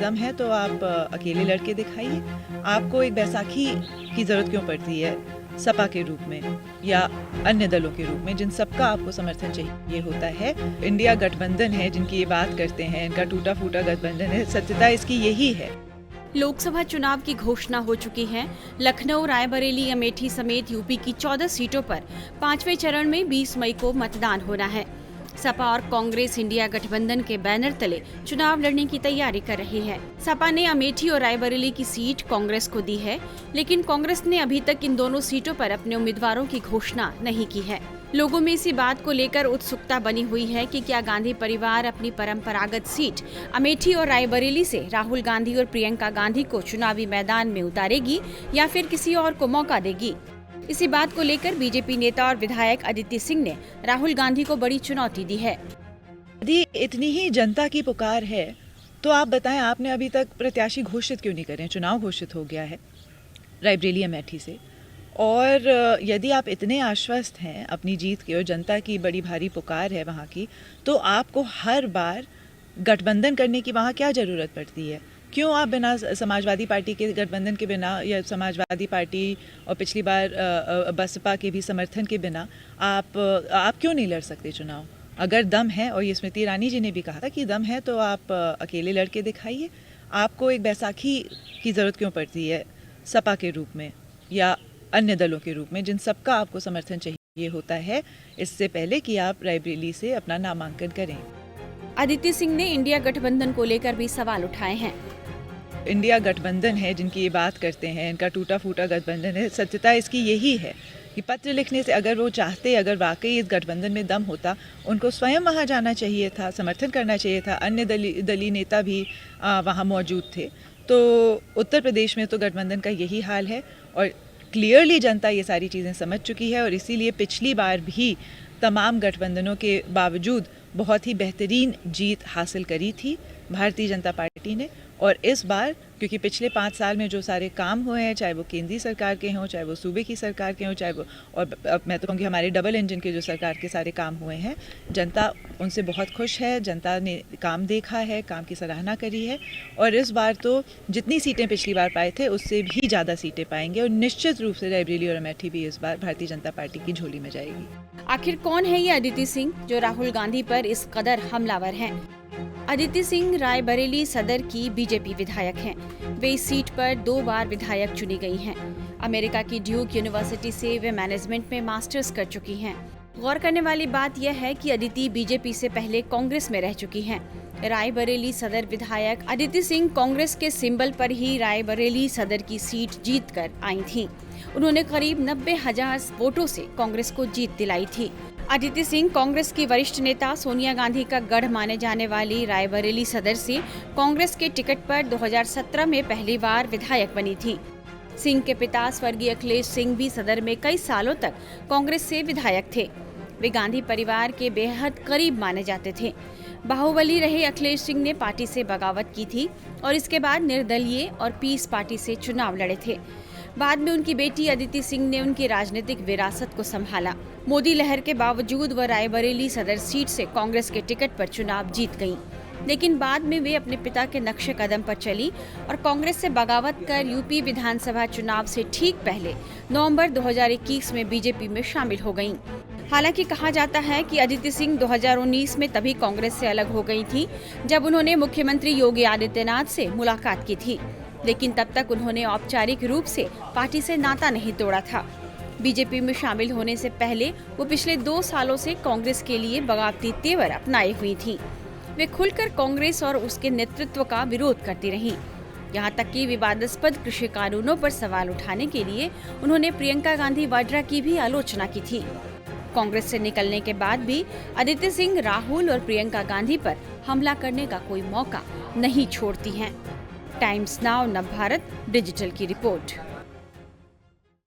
दम है तो आप अकेले लड़के दिखाइए। आपको एक बैसाखी की ज़रूरत क्यों पड़ती है सपा के रूप में या अन्य दलों के रूप में, जिन सबका आपको समर्थन चाहिए होता है। इंडिया गठबंधन है जिनकी ये बात करते हैं, इनका टूटा फूटा गठबंधन है, सत्यता इसकी यही है। लोकसभा चुनाव की घोषणा हो चुकी है। लखनऊ, रायबरेली, अमेठी समेत यूपी की 14 सीटों पर 5वें चरण में 20 मई को मतदान होना है। सपा और कांग्रेस इंडिया गठबंधन के बैनर तले चुनाव लड़ने की तैयारी कर रही है। सपा ने अमेठी और रायबरेली की सीट कांग्रेस को दी है, लेकिन कांग्रेस ने अभी तक इन दोनों सीटों पर अपने उम्मीदवारों की घोषणा नहीं की है। लोगों में इसी बात को लेकर उत्सुकता बनी हुई है कि क्या गांधी परिवार अपनी परंपरागत सीट अमेठी और रायबरेली से राहुल गांधी और प्रियंका गांधी को चुनावी मैदान में उतारेगी या फिर किसी और को मौका देगी। इसी बात को लेकर बीजेपी नेता और विधायक अदिति सिंह ने राहुल गांधी को बड़ी चुनौती दी है। यदि इतनी ही जनता की पुकार है तो आप बताएं, आपने अभी तक प्रत्याशी घोषित क्यों नहीं करें? चुनाव घोषित हो गया है रायबरेली अमेठी से, और यदि आप इतने आश्वस्त हैं अपनी जीत के और जनता की बड़ी भारी पुकार है वहाँ की, तो आपको हर बार गठबंधन करने की वहाँ क्या ज़रूरत पड़ती है? क्यों आप बिना समाजवादी पार्टी के गठबंधन के बिना या समाजवादी पार्टी और पिछली बार बसपा के भी समर्थन के बिना आप क्यों नहीं लड़ सकते चुनाव? अगर दम है, और ये स्मृति ईरानी जी ने भी कहा था कि दम है, तो आप अकेले लड़के दिखाइए। आपको एक बैसाखी की ज़रूरत क्यों पड़ती है सपा के रूप में या अन्य दलों के रूप में, जिन सबका आपको समर्थन चाहिए होता है, इससे पहले कि आप रायबरेली से अपना नामांकन करें। अदिति सिंह ने इंडिया गठबंधन को लेकर भी सवाल उठाए हैं। इंडिया गठबंधन है जिनकी ये बात करते हैं, इनका टूटा फूटा गठबंधन है, सत्यता इसकी यही है कि पत्र लिखने से अगर वो चाहते, अगर वाकई इस गठबंधन में दम होता, उनको स्वयं वहाँ जाना चाहिए था, समर्थन करना चाहिए था। अन्य दलीय नेता भी वहाँ मौजूद थे। तो उत्तर प्रदेश में तो गठबंधन का यही हाल है और क्लियरली जनता ये सारी चीज़ें समझ चुकी है, और इसीलिए पिछली बार भी तमाम गठबंधनों के बावजूद बहुत ही बेहतरीन जीत हासिल करी थी भारतीय जनता पार्टी ने। और इस बार क्योंकि पिछले 5 साल में जो सारे काम हुए हैं, चाहे वो केंद्रीय सरकार के हों, चाहे वो सूबे की सरकार के हों, चाहे वो, और मैं तो कहूँगी हमारे डबल इंजन के जो सरकार के सारे काम हुए हैं, जनता उनसे बहुत खुश है। जनता ने काम देखा है, काम की सराहना करी है, और इस बार तो जितनी सीटें पिछली बार पाए थे उससे भी ज़्यादा सीटें पाएंगे, और निश्चित रूप से रायबरेली और अमेठी भी इस बार भारतीय जनता पार्टी की झोली में जाएगी। आखिर कौन है ये अदिति सिंह जो राहुल गांधी पर इस कदर हमलावर हैं? अदिति सिंह रायबरेली सदर की बीजेपी विधायक हैं। वे इस सीट पर 2 बार विधायक चुनी गई हैं। अमेरिका की ड्यूक यूनिवर्सिटी से वे मैनेजमेंट में मास्टर्स कर चुकी हैं। गौर करने वाली बात यह है कि अदिति बीजेपी से पहले कांग्रेस में रह चुकी हैं। रायबरेली सदर विधायक अदिति सिंह कांग्रेस के सिंबल पर ही रायबरेली सदर की सीट जीतकर आई थीं। उन्होंने करीब 90,000 वोटों से कांग्रेस को जीत दिलाई थी। अदिति सिंह कांग्रेस की वरिष्ठ नेता सोनिया गांधी का गढ़ माने जाने वाली रायबरेली सदर से कांग्रेस के टिकट पर 2017 में पहली बार विधायक बनी थी। सिंह के पिता स्वर्गीय अखिलेश सिंह भी सदर में कई सालों तक कांग्रेस से विधायक थे। वे गांधी परिवार के बेहद करीब माने जाते थे। बाहुबली रहे अखिलेश सिंह ने पार्टी से बगावत की थी और इसके बाद निर्दलीय और पीस पार्टी से चुनाव लड़े थे। बाद में उनकी बेटी अदिति सिंह ने उनकी राजनीतिक विरासत को संभाला। मोदी लहर के बावजूद वह रायबरेली सदर सीट से कांग्रेस के टिकट पर चुनाव जीत गईं। लेकिन बाद में वे अपने पिता के नक्शे कदम पर चली और कांग्रेस से बगावत कर यूपी विधानसभा चुनाव से ठीक पहले नवंबर 2021 में बीजेपी में शामिल हो गईं। हालांकि कहा जाता है कि अदिति सिंह 2019 में तभी कांग्रेस से अलग हो गई थी जब उन्होंने मुख्यमंत्री योगी आदित्यनाथ से मुलाकात की थी, लेकिन तब तक उन्होंने औपचारिक रूप से पार्टी से नाता नहीं तोड़ा था। बीजेपी में शामिल होने से पहले वो पिछले 2 सालों से कांग्रेस के लिए बगावती तेवर अपनाई हुई थी। वे खुलकर कांग्रेस और उसके नेतृत्व का विरोध करती रहीं। यहाँ तक कि विवादास्पद कृषि कानूनों पर सवाल उठाने के लिए उन्होंने प्रियंका गांधी वाड्रा की भी आलोचना की थी। कांग्रेस से निकलने के बाद भी अदिति सिंह राहुल और प्रियंका गांधी पर हमला करने का कोई मौका नहीं छोड़ती हैं। टाइम्स नाउ नवभारत डिजिटल की रिपोर्ट।